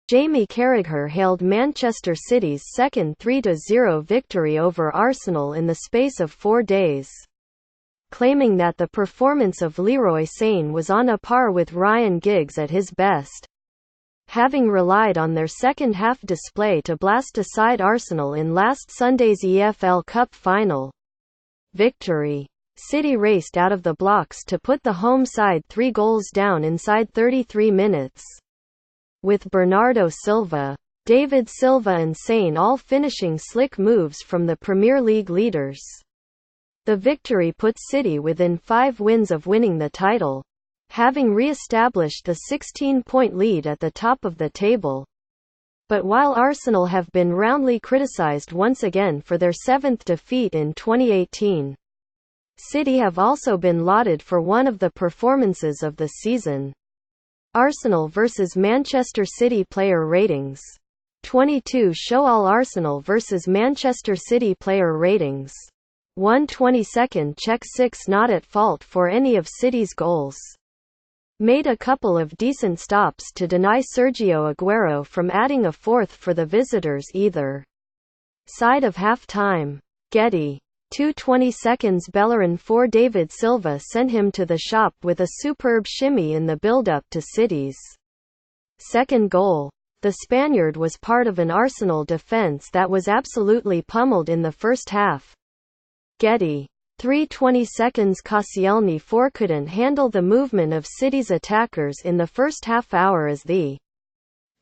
Jamie Carragher hailed Manchester City's second 3-0 victory over Arsenal in the space of 4 days, claiming that the performance of Leroy Sane was on a par with Ryan Giggs at his best, having relied on their second-half display to blast aside Arsenal in last Sunday's EFL Cup final victory. City raced out of the blocks to put the home side 3 goals down inside 33 minutes, with Bernardo Silva, David Silva and Sane all finishing slick moves from the Premier League leaders. The victory put City within 5 wins of winning the title, having re-established the 16-point lead at the top of the table. But while Arsenal have been roundly criticised once again for their 7th defeat in 2018, City have also been lauded for one of the performances of the season. Arsenal vs Manchester City player ratings. 22 show all Arsenal vs Manchester City player ratings. 1/22 check 6 not at fault for any of City's goals. Made a couple of decent stops to deny Sergio Aguero from adding a 4th for the visitors either side of half-time. Getty. 2/22 Bellerin for David Silva sent him to the shop with a superb shimmy in the build-up to City's second goal. The Spaniard was part of an Arsenal defence that was absolutely pummeled in the first half. Getty. 3/22 Koscielny couldn't handle the movement of City's attackers in the first half hour as the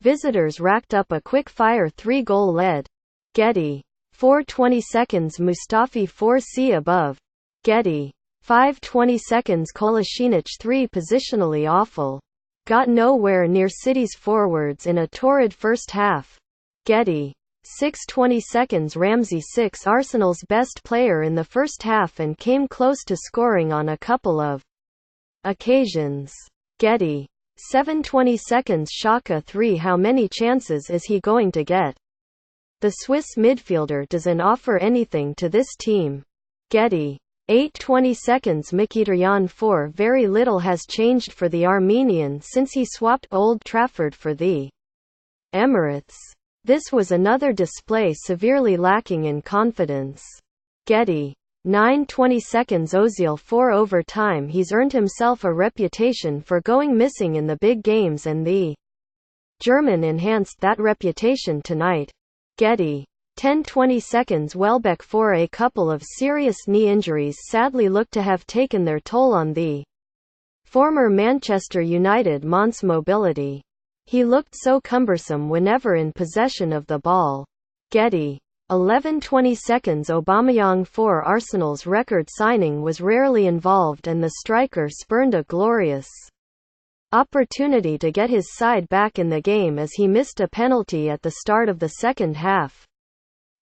visitors racked up a quick-fire 3-goal lead. Getty. 4/22 Mustafi 4C above. Getty. 5/22 Kolasinac 3 positionally awful. Got nowhere near City's forwards in a torrid first half. Getty. 6/22 Ramsey 6 Arsenal's best player in the first half and came close to scoring on a couple of occasions. Getty. 7/22 Xhaka 3 How many chances is he going to get? The Swiss midfielder doesn't offer anything to this team. Getty. 8/22 Mkhitaryan 4 Very little has changed for the Armenian since he swapped Old Trafford for the Emirates. This was another display severely lacking in confidence. Getty. 9/22 Ozil 4 Over time he's earned himself a reputation for going missing in the big games and the German enhanced that reputation tonight. Getty. 10/22 Welbeck 4 A couple of serious knee injuries sadly look to have taken their toll on the former Manchester United Mons mobility. He looked so cumbersome whenever in possession of the ball. Getty. 11/22 Aubameyang 4 Arsenal's record signing was rarely involved and the striker spurned a glorious opportunity to get his side back in the game as he missed a penalty at the start of the second half.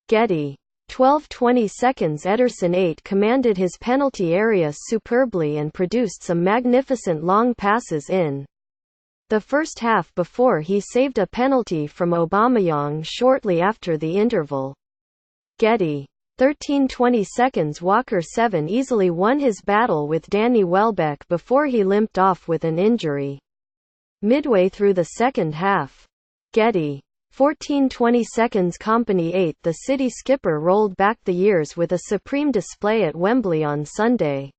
Getty. 12/22 Ederson 8 commanded his penalty area superbly and produced some magnificent long passes in the first half before he saved a penalty from Aubameyang shortly after the interval. Getty. 13/22 Walker 7 easily won his battle with Danny Welbeck before he limped off with an injury midway through the second half. Getty. 14/22 Company 8 The City skipper rolled back the years with a supreme display at Wembley on Sunday.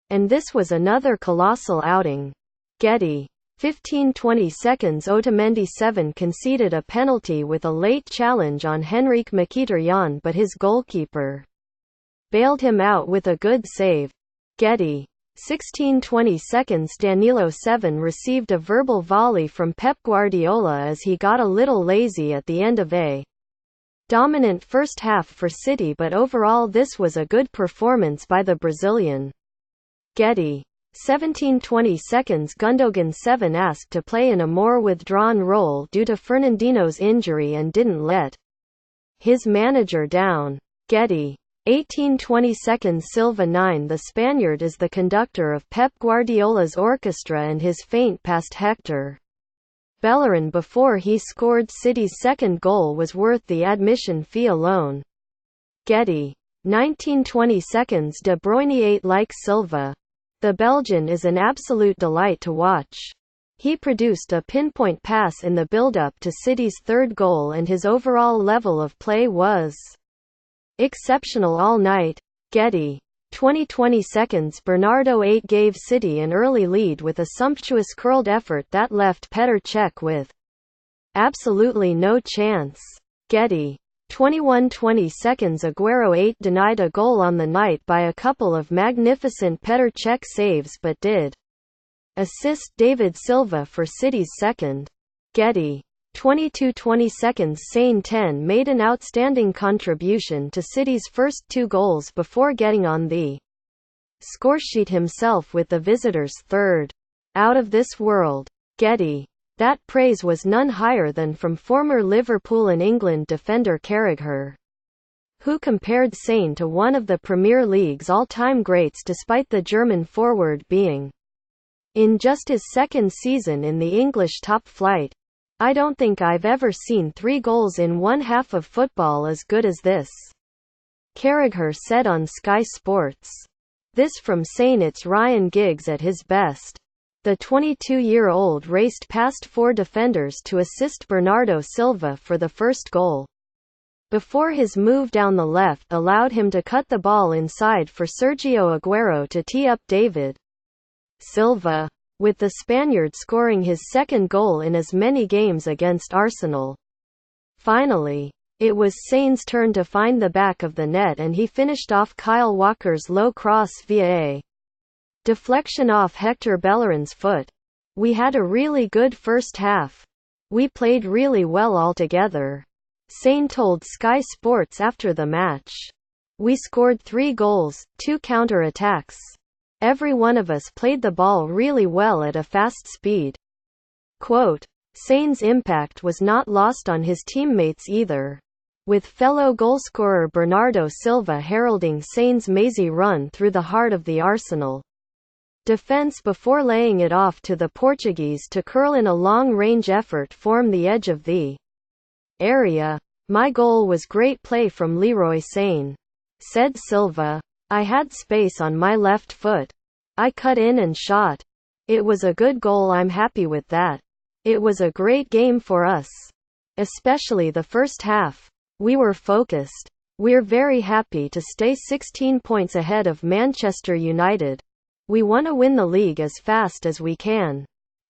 And this was another colossal outing. Getty. 15/22 Otamendi 7 conceded a penalty with a late challenge on Henrikh Mkhitaryan but his goalkeeper bailed him out with a good save. Getty. 16/22 Danilo 7 received a verbal volley from Pep Guardiola as he got a little lazy at the end of a dominant first half for City but overall this was a good performance by the Brazilian. Getty. 17/22 Gundogan 7 asked to play in a more withdrawn role due to Fernandinho's injury and didn't let his manager down. Getty. 18/22 Silva 9 The Spaniard is the conductor of Pep Guardiola's orchestra and his feint past Hector Bellerin before he scored City's second goal was worth the admission fee alone. Getty. 19/22 De Bruyne 8 Like Silva The Belgian is an absolute delight to watch. He produced a pinpoint pass in the build-up to City's third goal, and his overall level of play was exceptional all night. Getty. 2020 seconds. Bernardo 8 gave City an early lead with a sumptuous curled effort that left Petr Cech with absolutely no chance. Getty. 21:20 seconds. Aguero 8 denied a goal on the night by a couple of magnificent Petr Cech saves but did assist David Silva for City's second. Getty. 22:20 seconds. Sane 10 made an outstanding contribution to City's first 2 goals before getting on the scoresheet himself with the visitors' third. Out of this world. Getty. That praise was none higher than from former Liverpool and England defender Carragher, who compared Sane to one of the Premier League's all-time greats despite the German forward being in just his second season in the English top flight. I don't think I've ever seen 3 goals in one half of football as good as this, Carragher said on Sky Sports. This from Sane. It's Ryan Giggs at his best. The 22-year-old raced past 4 defenders to assist Bernardo Silva for the first goal, before his move down the left allowed him to cut the ball inside for Sergio Aguero to tee up David Silva, with the Spaniard scoring his second goal in as many games against Arsenal. Finally, it was Sane's turn to find the back of the net, and he finished off Kyle Walker's low cross via a deflection off Hector Bellerin's foot. We had a really good first half. We played really well altogether, Sane told Sky Sports after the match. We scored 3 goals, 2 counter-attacks. Every one of us played the ball really well at a fast speed. Quote, Sane's impact was not lost on his teammates either, with fellow goalscorer Bernardo Silva heralding Sane's mazy run through the heart of the Arsenal defense before laying it off to the Portuguese to curl in a long-range effort from the edge of the area. My goal was great play from Leroy Sane, said Silva. I had space on my left foot. I cut in and shot. It was a good goal. I'm happy with that. It was a great game for us, especially the first half. We were focused. We're very happy to stay 16 points ahead of Manchester United. We want to win the league as fast as we can.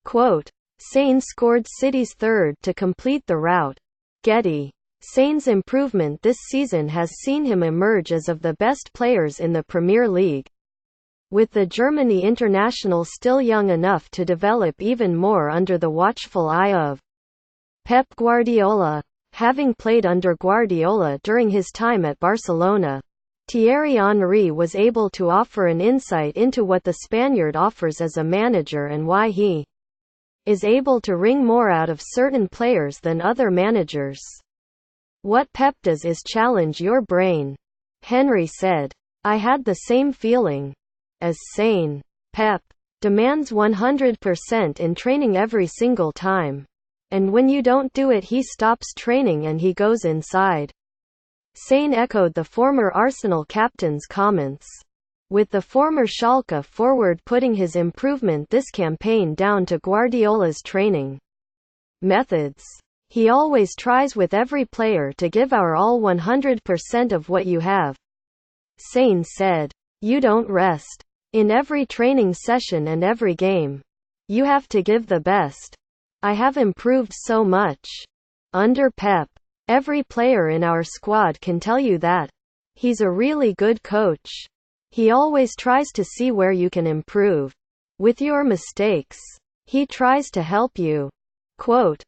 Quote, Sane scored City's third to complete the rout. Getty. Sane's improvement this season has seen him emerge as of the best players in the Premier League, with the Germany international still young enough to develop even more under the watchful eye of Pep Guardiola. Having played under Guardiola during his time at Barcelona, Thierry Henry was able to offer an insight into what the Spaniard offers as a manager and why he is able to wring more out of certain players than other managers. What Pep does is challenge your brain, Henry said. I had the same feeling as Sane. Pep demands 100% in training every single time. And when you don't do it, he stops training and he goes inside. Sane echoed the former Arsenal captain's comments, with the former Schalke forward putting his improvement this campaign down to Guardiola's training methods. He always tries with every player to give our all 100% of what you have, Sane said. You don't rest. In every training session and every game, you have to give the best. I have improved so much under Pep. Every player in our squad can tell you that. He's a really good coach. He always tries to see where you can improve. With your mistakes, he tries to help you. Quote,